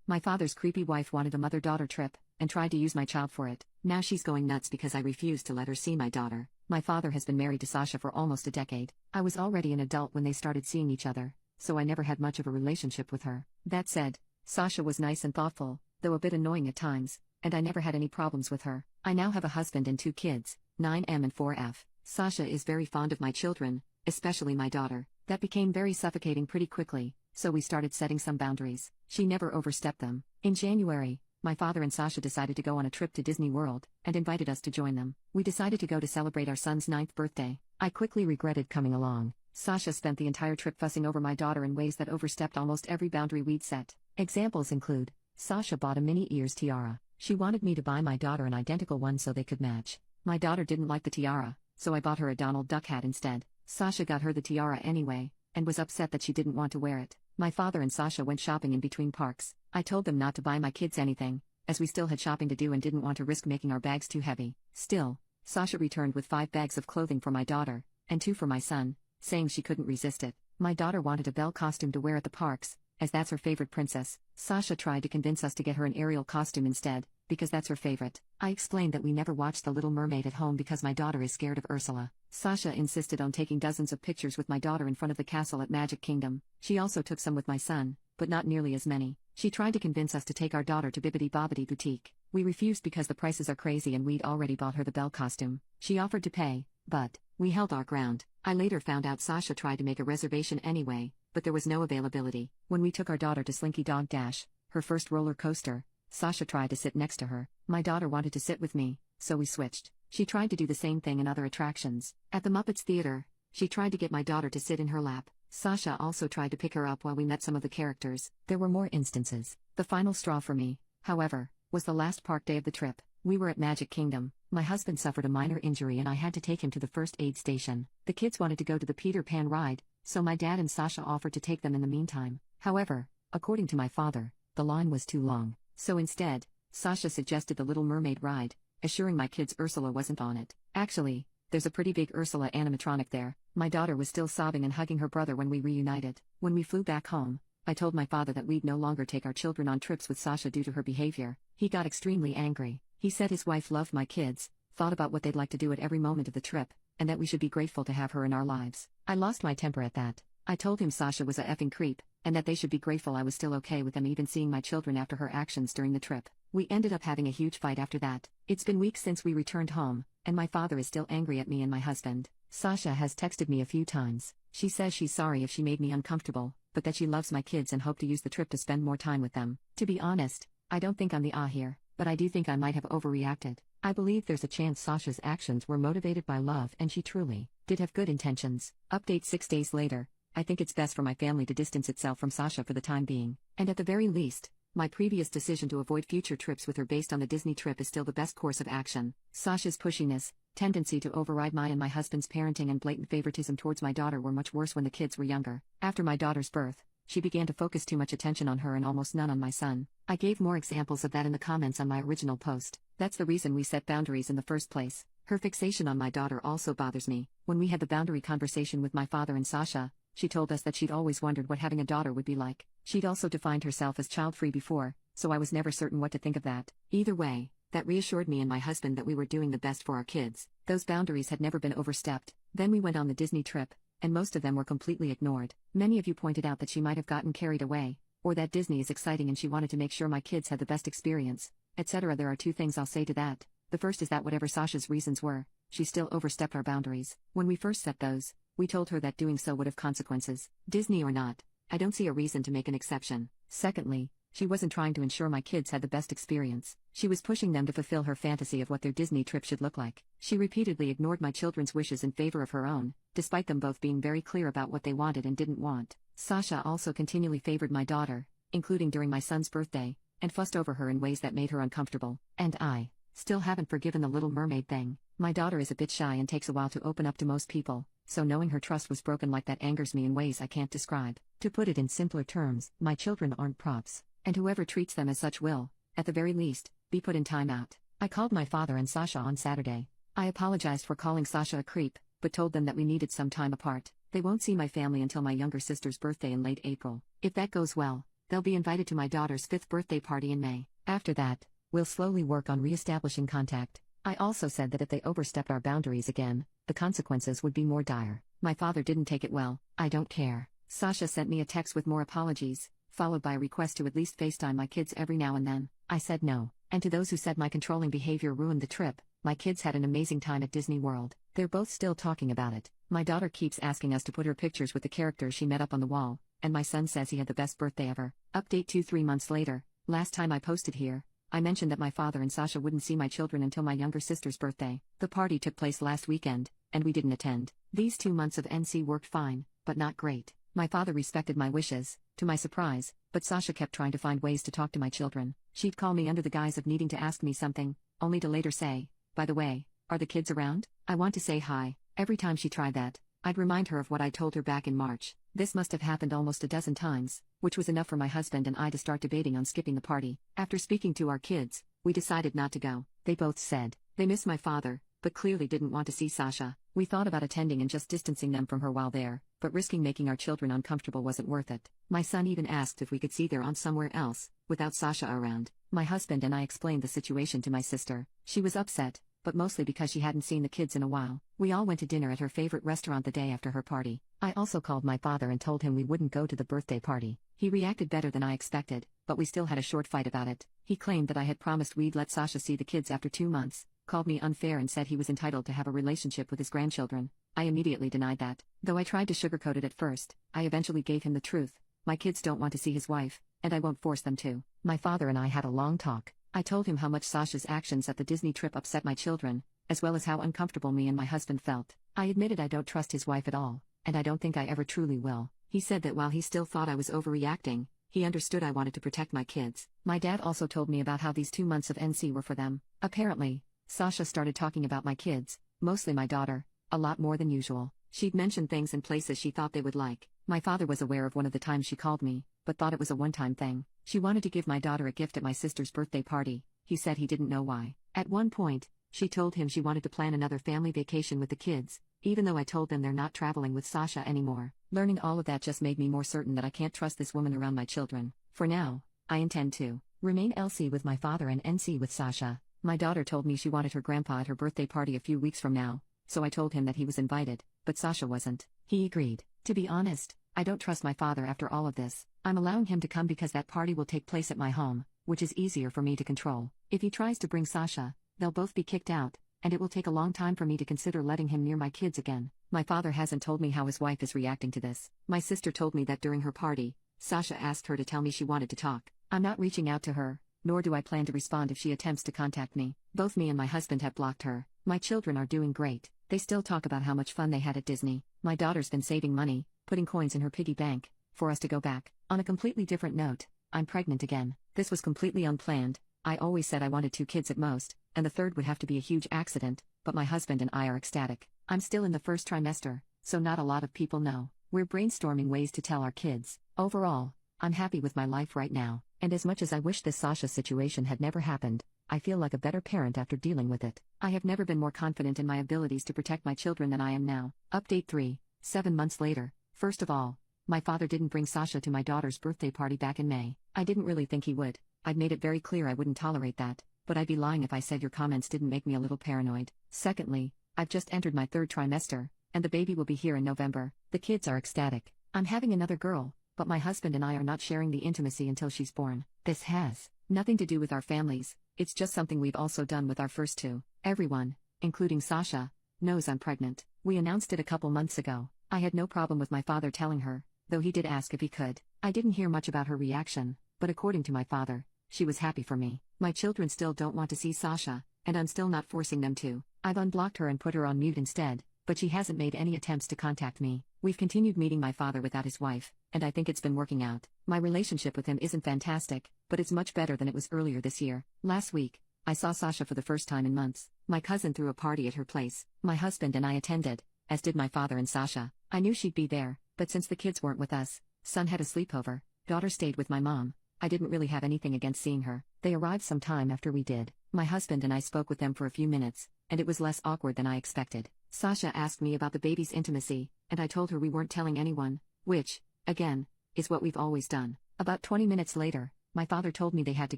My father's creepy wife wanted a mother-daughter trip, and tried to use my child for it. Now she's going nuts because I refused to let her see my daughter. My father has been married to Sasha for almost a decade. I was already an adult when they started seeing each other, so I never had much of a relationship with her. That said, Sasha was nice and thoughtful, though a bit annoying at times, and I never had any problems with her. I now have a husband and 2 kids, 9M and 4F. Sasha is very fond of my children, especially my daughter. That became very suffocating pretty quickly, so we started setting some boundaries. She never overstepped them. In January, my father and Sasha decided to go on a trip to Disney World, and invited us to join them. We decided to go to celebrate our son's 9th birthday. I quickly regretted coming along. Sasha spent the entire trip fussing over my daughter in ways that overstepped almost every boundary we'd set. Examples include, Sasha bought a mini ears tiara. She wanted me to buy my daughter an identical one so they could match. My daughter didn't like the tiara, so I bought her a Donald Duck hat instead. Sasha got her the tiara anyway, and was upset that she didn't want to wear it. My father and Sasha went shopping in between parks. I told them not to buy my kids anything, as we still had shopping to do and didn't want to risk making our bags too heavy. Still, Sasha returned with 5 bags of clothing for my daughter, and 2 for my son, saying she couldn't resist it. My daughter wanted a Belle costume to wear at the parks, as that's her favorite princess. Sasha tried to convince us to get her an Ariel costume instead, because that's her favorite. I explained that we never watched The Little Mermaid at home because my daughter is scared of Ursula. Sasha insisted on taking dozens of pictures with my daughter in front of the castle at Magic Kingdom. She also took some with my son, but not nearly as many. She tried to convince us to take our daughter to Bibbidi Bobbidi Boutique. We refused because the prices are crazy and we'd already bought her the Belle costume. She offered to pay, but we held our ground. I later found out Sasha tried to make a reservation anyway, but there was no availability. When we took our daughter to Slinky Dog Dash, her first roller coaster, Sasha tried to sit next to her. My daughter wanted to sit with me, so we switched. She tried to do the same thing in other attractions. At the Muppets Theater, she tried to get my daughter to sit in her lap. Sasha also tried to pick her up while we met some of the characters. There were more instances. The final straw for me, however, was the last park day of the trip. We were at Magic Kingdom. My husband suffered a minor injury and I had to take him to the first aid station. The kids wanted to go to the Peter Pan ride, so my dad and Sasha offered to take them in the meantime. However, according to my father, the line was too long. So instead, Sasha suggested the Little Mermaid ride, assuring my kids Ursula wasn't on it. Actually, there's a pretty big Ursula animatronic there. My daughter was still sobbing and hugging her brother when we reunited. When we flew back home, I told my father that we'd no longer take our children on trips with Sasha due to her behavior. He got extremely angry. He said his wife loved my kids, thought about what they'd like to do at every moment of the trip, and that we should be grateful to have her in our lives. I lost my temper at that. I told him Sasha was a effing creep, and that they should be grateful I was still okay with them even seeing my children after her actions during the trip. We ended up having a huge fight after that. It's been weeks since we returned home, and my father is still angry at me and my husband. Sasha has texted me a few times. She says she's sorry if she made me uncomfortable, but that she loves my kids and hoped to use the trip to spend more time with them. To be honest, I don't think I'm the here, but I do think I might have overreacted. I believe there's a chance Sasha's actions were motivated by love and she truly did have good intentions. Update 6 days later. I think it's best for my family to distance itself from Sasha for the time being, and at the very least, my previous decision to avoid future trips with her based on the Disney trip is still the best course of action. Sasha's pushiness, tendency to override my and my husband's parenting and blatant favoritism towards my daughter were much worse when the kids were younger. After my daughter's birth, she began to focus too much attention on her and almost none on my son. I gave more examples of that in the comments on my original post. That's the reason we set boundaries in the first place. Her fixation on my daughter also bothers me. When we had the boundary conversation with my father and Sasha, she told us that she'd always wondered what having a daughter would be like. She'd also defined herself as child-free before, so I was never certain what to think of that. Either way, that reassured me and my husband that we were doing the best for our kids. Those boundaries had never been overstepped. Then we went on the Disney trip, and most of them were completely ignored. Many of you pointed out that she might have gotten carried away, or that Disney is exciting and she wanted to make sure my kids had the best experience, etc. There are 2 things I'll say to that. The first is that whatever Sasha's reasons were, she still overstepped our boundaries. When we first set those, we told her that doing so would have consequences. Disney or not, I don't see a reason to make an exception. Secondly, she wasn't trying to ensure my kids had the best experience. She was pushing them to fulfill her fantasy of what their Disney trip should look like. She repeatedly ignored my children's wishes in favor of her own, despite them both being very clear about what they wanted and didn't want. Sasha also continually favored my daughter, including during my son's birthday, and fussed over her in ways that made her uncomfortable. And I still haven't forgiven the Little Mermaid thing. My daughter is a bit shy and takes a while to open up to most people, so knowing her trust was broken like that angers me in ways I can't describe. To put it in simpler terms, my children aren't props, and whoever treats them as such will, at the very least, be put in timeout. I called my father and Sasha on Saturday. I apologized for calling Sasha a creep, but told them that we needed some time apart. They won't see my family until my younger sister's birthday in late April. If that goes well, They'll be invited to my daughter's 5th birthday party in May. After that, we'll slowly work on re-establishing contact. I also said that if they overstepped our boundaries again, the consequences would be more dire. My father didn't take it well. I don't care. Sasha sent me a text with more apologies, followed by a request to at least FaceTime my kids every now and then. I said no. And to those who said my controlling behavior ruined the trip, my kids had an amazing time at Disney World. They're both still talking about it. My daughter keeps asking us to put her pictures with the characters she met up on the wall, and my son says he had the best birthday ever. Update 2-3 months later. Last time I posted here, I mentioned that my father and Sasha wouldn't see my children until my younger sister's birthday. The party took place last weekend, and we didn't attend. These 2 months of NC worked fine, but not great. My father respected my wishes, to my surprise, but Sasha kept trying to find ways to talk to my children. She'd call me under the guise of needing to ask me something, only to later say, "By the way, are the kids around? I want to say hi." Every time she tried that, I'd remind her of what I told her back in March. This must have happened almost a dozen times, which was enough for my husband and I to start debating on skipping the party. After speaking to our kids, we decided not to go. They both said they miss my father, but clearly didn't want to see Sasha. We thought about attending and just distancing them from her while there, but risking making our children uncomfortable wasn't worth it. My son even asked if we could see their aunt somewhere else, without Sasha around. My husband and I explained the situation to my sister. She was upset, but mostly because she hadn't seen the kids in a while. We all went to dinner at her favorite restaurant the day after her party. I also called my father and told him we wouldn't go to the birthday party. He reacted better than I expected, but we still had a short fight about it. He claimed that I had promised we'd let Sasha see the kids after 2 months, called me unfair and said he was entitled to have a relationship with his grandchildren. I immediately denied that. Though I tried to sugarcoat it at first, I eventually gave him the truth. My kids don't want to see his wife, and I won't force them to. My father and I had a long talk. I told him how much Sasha's actions at the Disney trip upset my children, as well as how uncomfortable me and my husband felt. I admitted I don't trust his wife at all, and I don't think I ever truly will. He said that while he still thought I was overreacting, he understood I wanted to protect my kids. My dad also told me about how these 2 months of NC were for them. Apparently, Sasha started talking about my kids, mostly my daughter, a lot more than usual. She'd mention things and places she thought they would like. My father was aware of one of the times she called me, but thought it was a one-time thing. She wanted to give my daughter a gift at my sister's birthday party. He said he didn't know why. At one point, she told him she wanted to plan another family vacation with the kids, even though I told them they're not traveling with Sasha anymore. Learning all of that just made me more certain that I can't trust this woman around my children. For now, I intend to remain LC with my father and NC with Sasha. My daughter told me she wanted her grandpa at her birthday party a few weeks from now, so I told him that he was invited, but Sasha wasn't. He agreed. To be honest, I don't trust my father after all of this. I'm allowing him to come because that party will take place at my home, which is easier for me to control. If he tries to bring Sasha, they'll both be kicked out, and it will take a long time for me to consider letting him near my kids again. My father hasn't told me how his wife is reacting to this. My sister told me that during her party, Sasha asked her to tell me she wanted to talk. I'm not reaching out to her, nor do I plan to respond if she attempts to contact me. Both me and my husband have blocked her. My children are doing great. They still talk about how much fun they had at Disney. My daughter's been saving money, putting coins in her piggy bank, for us to go back. On a completely different note, I'm pregnant again. This was completely unplanned. I always said I wanted 2 kids at most, and the third would have to be a huge accident, but my husband and I are ecstatic. I'm still in the first trimester, so not a lot of people know. We're brainstorming ways to tell our kids. Overall, I'm happy with my life right now, and as much as I wish this Sasha situation had never happened, I feel like a better parent after dealing with it. I have never been more confident in my abilities to protect my children than I am now. Update 3, 7 months later. First of all, my father didn't bring Sasha to my daughter's birthday party back in May. I didn't really think he would. I'd made it very clear I wouldn't tolerate that, but I'd be lying if I said your comments didn't make me a little paranoid. Secondly, I've just entered my 3rd trimester, and the baby will be here in November. The kids are ecstatic. I'm having another girl, but my husband and I are not sharing the intimacy until she's born. This has nothing to do with our families, it's just something we've also done with our first 2. Everyone, including Sasha, knows I'm pregnant. We announced it a couple months ago. I had no problem with my father telling her, though he did ask if he could. I didn't hear much about her reaction, but according to my father, she was happy for me. My children still don't want to see Sasha, and I'm still not forcing them to. I've unblocked her and put her on mute instead, but she hasn't made any attempts to contact me. We've continued meeting my father without his wife, and I think it's been working out. My relationship with him isn't fantastic, but it's much better than it was earlier this year. Last week, I saw Sasha for the first time in months. My cousin threw a party at her place. My husband and I attended, as did my father and Sasha. I knew she'd be there, but since the kids weren't with us, son had a sleepover, daughter stayed with my mom. I didn't really have anything against seeing her. They arrived some time after we did. My husband and I spoke with them for a few minutes, and it was less awkward than I expected. Sasha asked me about the baby's intimacy, and I told her we weren't telling anyone, which, again, is what we've always done. About 20 minutes later, my father told me they had to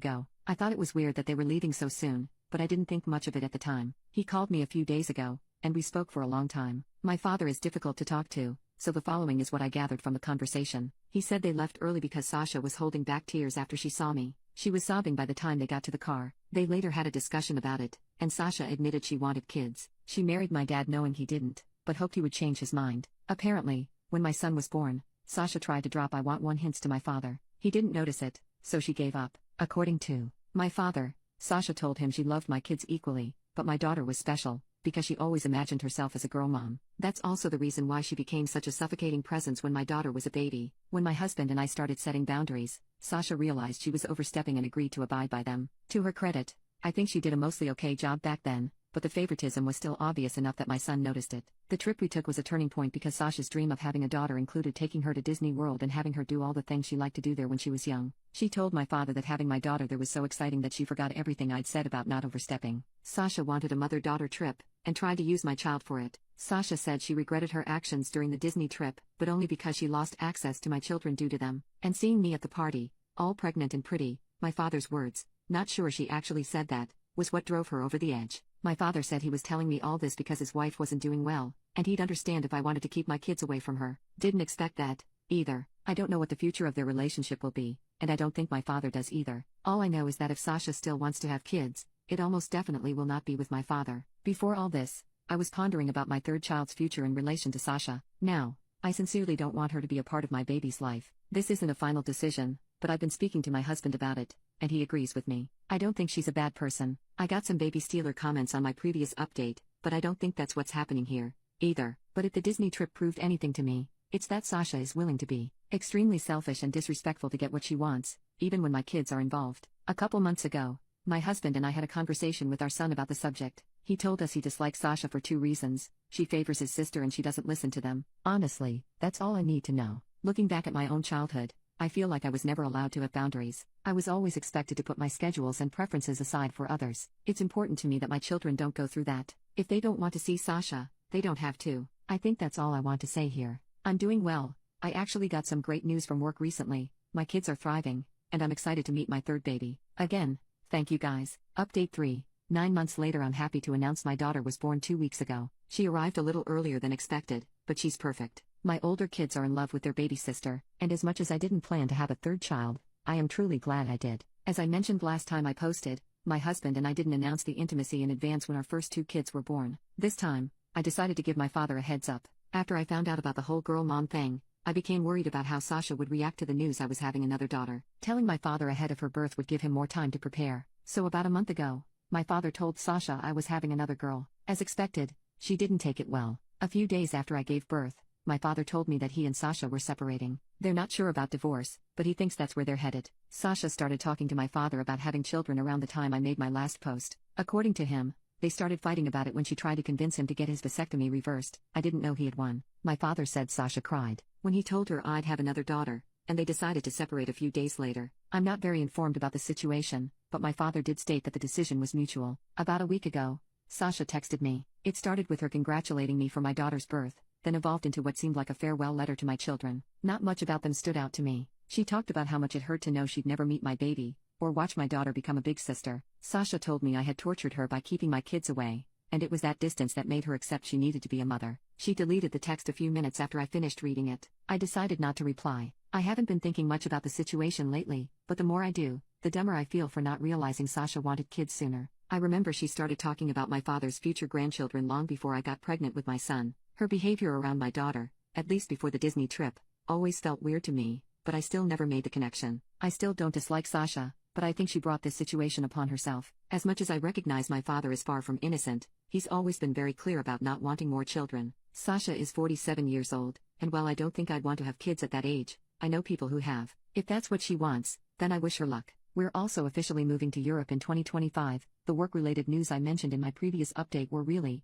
go. I thought it was weird that they were leaving so soon, but I didn't think much of it at the time. He called me a few days ago, and we spoke for a long time. My father is difficult to talk to, so the following is what I gathered from the conversation. He said they left early because Sasha was holding back tears after she saw me. She was sobbing by the time they got to the car. They later had a discussion about it, and Sasha admitted she wanted kids. She married my dad knowing he didn't, but hoped he would change his mind. Apparently, when my son was born, Sasha tried to drop "I want one" hints to my father. He didn't notice it, so she gave up. According to my father, Sasha told him she loved my kids equally, but my daughter was special, because she always imagined herself as a girl mom. That's also the reason why she became such a suffocating presence when my daughter was a baby. When my husband and I started setting boundaries, Sasha realized she was overstepping and agreed to abide by them. To her credit, I think she did a mostly okay job back then, but the favoritism was still obvious enough that my son noticed it. The trip we took was a turning point because Sasha's dream of having a daughter included taking her to Disney World and having her do all the things she liked to do there when she was young. She told my father that having my daughter there was so exciting that she forgot everything I'd said about not overstepping. Sasha wanted a mother-daughter trip, and tried to use my child for it. Sasha said she regretted her actions during the Disney trip, but only because she lost access to my children due to them. And seeing me at the party, all pregnant and pretty, my father's words, not sure she actually said that, was what drove her over the edge. My father said he was telling me all this because his wife wasn't doing well, and he'd understand if I wanted to keep my kids away from her. Didn't expect that, either. I don't know what the future of their relationship will be, and I don't think my father does either. All I know is that if Sasha still wants to have kids, it almost definitely will not be with my father. Before all this, I was pondering about my third child's future in relation to Sasha. Now, I sincerely don't want her to be a part of my baby's life. This isn't a final decision, but I've been speaking to my husband about it, and he agrees with me. I don't think she's a bad person. I got some baby stealer comments on my previous update, but I don't think that's what's happening here, either. But if the Disney trip proved anything to me, it's that Sasha is willing to be extremely selfish and disrespectful to get what she wants, even when my kids are involved. A couple months ago, my husband and I had a conversation with our son about the subject. He told us he dislikes Sasha for 2 reasons: she favors his sister and she doesn't listen to them. Honestly, that's all I need to know. Looking back at my own childhood, I feel like I was never allowed to have boundaries. I was always expected to put my schedules and preferences aside for others. It's important to me that my children don't go through that. If they don't want to see Sasha, they don't have to. I think that's all I want to say here. I'm doing well. I actually got some great news from work recently. My kids are thriving, and I'm excited to meet my third baby. Again, thank you guys. Update 3. 9 months later, I'm happy to announce my daughter was born 2 weeks ago. She arrived a little earlier than expected, but she's perfect. My older kids are in love with their baby sister, and as much as I didn't plan to have a third child, I am truly glad I did. As I mentioned last time I posted, my husband and I didn't announce the intimacy in advance when our first 2 kids were born. This time, I decided to give my father a heads up. After I found out about the whole girl mom thing, I became worried about how Sasha would react to the news I was having another daughter. Telling my father ahead of her birth would give him more time to prepare. So about a month ago, my father told Sasha I was having another girl. As expected, she didn't take it well. A few days after I gave birth, my father told me that he and Sasha were separating. They're not sure about divorce, but he thinks that's where they're headed. Sasha started talking to my father about having children around the time I made my last post. According to him, they started fighting about it when she tried to convince him to get his vasectomy reversed. I didn't know he had won. My father said Sasha cried when he told her I'd have another daughter, and they decided to separate a few days later. I'm not very informed about the situation, but my father did state that the decision was mutual. About a week ago, Sasha texted me. It started with her congratulating me for my daughter's birth, then evolved into what seemed like a farewell letter to my children. Not much about them stood out to me. She talked about how much it hurt to know she'd never meet my baby, or watch my daughter become a big sister. Sasha told me I had tortured her by keeping my kids away, and it was that distance that made her accept she needed to be a mother. She deleted the text a few minutes after I finished reading it. I decided not to reply. I haven't been thinking much about the situation lately, but the more I do, the dumber I feel for not realizing Sasha wanted kids sooner. I remember she started talking about my father's future grandchildren long before I got pregnant with my son. Her behavior around my daughter, at least before the Disney trip, always felt weird to me, but I still never made the connection. I still don't dislike Sasha, but I think she brought this situation upon herself. As much as I recognize my father is far from innocent, he's always been very clear about not wanting more children. Sasha is 47 years old, and while I don't think I'd want to have kids at that age, I know people who have. If that's what she wants, then I wish her luck. We're also officially moving to Europe in 2025. The work-related news I mentioned in my previous update were really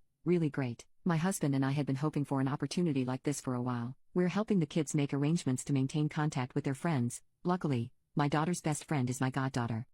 great. My husband and I had been hoping for an opportunity like this for a while. We're helping the kids make arrangements to maintain contact with their friends. Luckily, my daughter's best friend is my goddaughter.